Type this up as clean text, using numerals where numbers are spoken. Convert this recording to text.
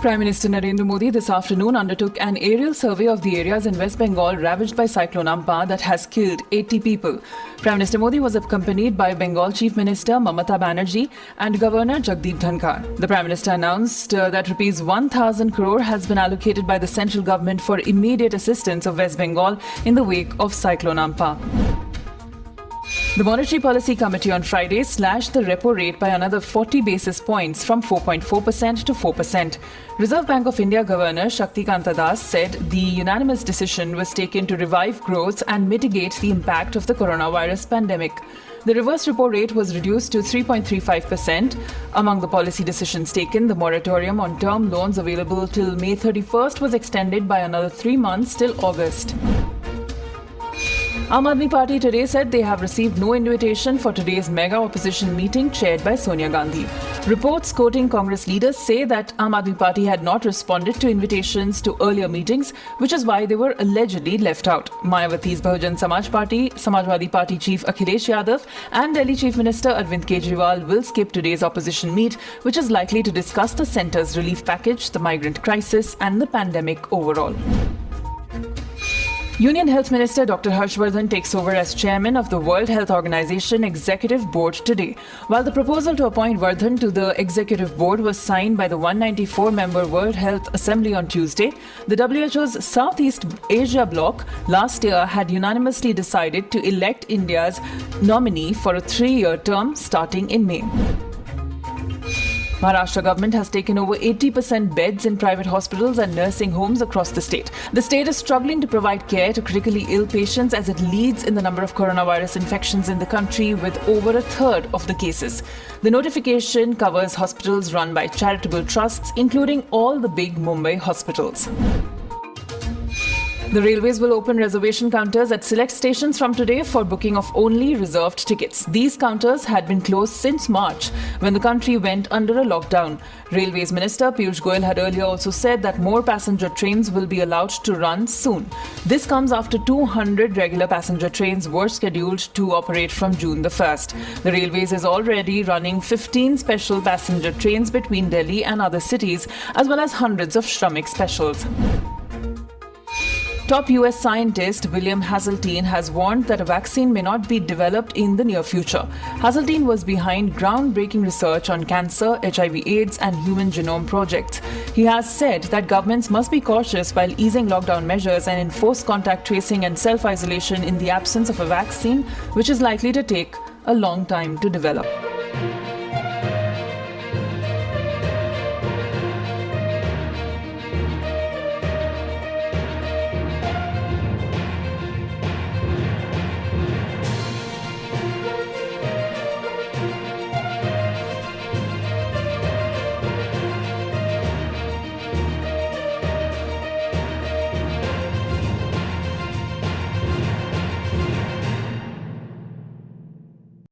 Prime Minister Narendra Modi this afternoon undertook an aerial survey of the areas in West Bengal ravaged by Cyclone Amphan that has killed 80 people. Prime Minister Modi was accompanied by Bengal Chief Minister Mamata Banerjee and Governor Jagdeep Dhankar. The Prime Minister announced that Rs 1,000 crore has been allocated by the central government for immediate assistance of West Bengal in the wake of Cyclone Amphan. The Monetary Policy Committee on Friday slashed the repo rate by another 40 basis points from 4.4% to 4%. Reserve Bank of India Governor Shaktikanta Das said the unanimous decision was taken to revive growth and mitigate the impact of the coronavirus pandemic. The reverse repo rate was reduced to 3.35%. Among the policy decisions taken, the moratorium on term loans available till May 31st was extended by another 3 months till August. Aam Aadmi Party today said they have received no invitation for today's mega opposition meeting chaired by Sonia Gandhi. Reports quoting Congress leaders say that Aam Aadmi Party had not responded to invitations to earlier meetings, which is why they were allegedly left out. Mayawati's Bahujan Samaj Party, Samajwadi Party Chief Akhilesh Yadav and Delhi Chief Minister Arvind Kejriwal will skip today's opposition meet, which is likely to discuss the centre's relief package, the migrant crisis and the pandemic overall. Union Health Minister Dr. Harshvardhan takes over as chairman of the World Health Organization Executive Board today. While the proposal to appoint Vardhan to the executive board was signed by the 194-member World Health Assembly on Tuesday, the WHO's Southeast Asia bloc last year had unanimously decided to elect India's nominee for a 3-year term starting in May. Maharashtra government has taken over 80% beds in private hospitals and nursing homes across the state. The state is struggling to provide care to critically ill patients as it leads in the number of coronavirus infections in the country with over a third of the cases. The notification covers hospitals run by charitable trusts, including all the big Mumbai hospitals. The railways will open reservation counters at select stations from today for booking of only reserved tickets. These counters had been closed since March, when the country went under a lockdown. Railways Minister Piyush Goyal had earlier also said that more passenger trains will be allowed to run soon. This comes after 200 regular passenger trains were scheduled to operate from June the 1st. The Railways is already running 15 special passenger trains between Delhi and other cities, as well as hundreds of Shramik specials. Top US scientist William Haseltine has warned that a vaccine may not be developed in the near future. Haseltine was behind groundbreaking research on cancer, HIV/AIDS and human genome projects. He has said that governments must be cautious while easing lockdown measures and enforce contact tracing and self-isolation in the absence of a vaccine, which is likely to take a long time to develop.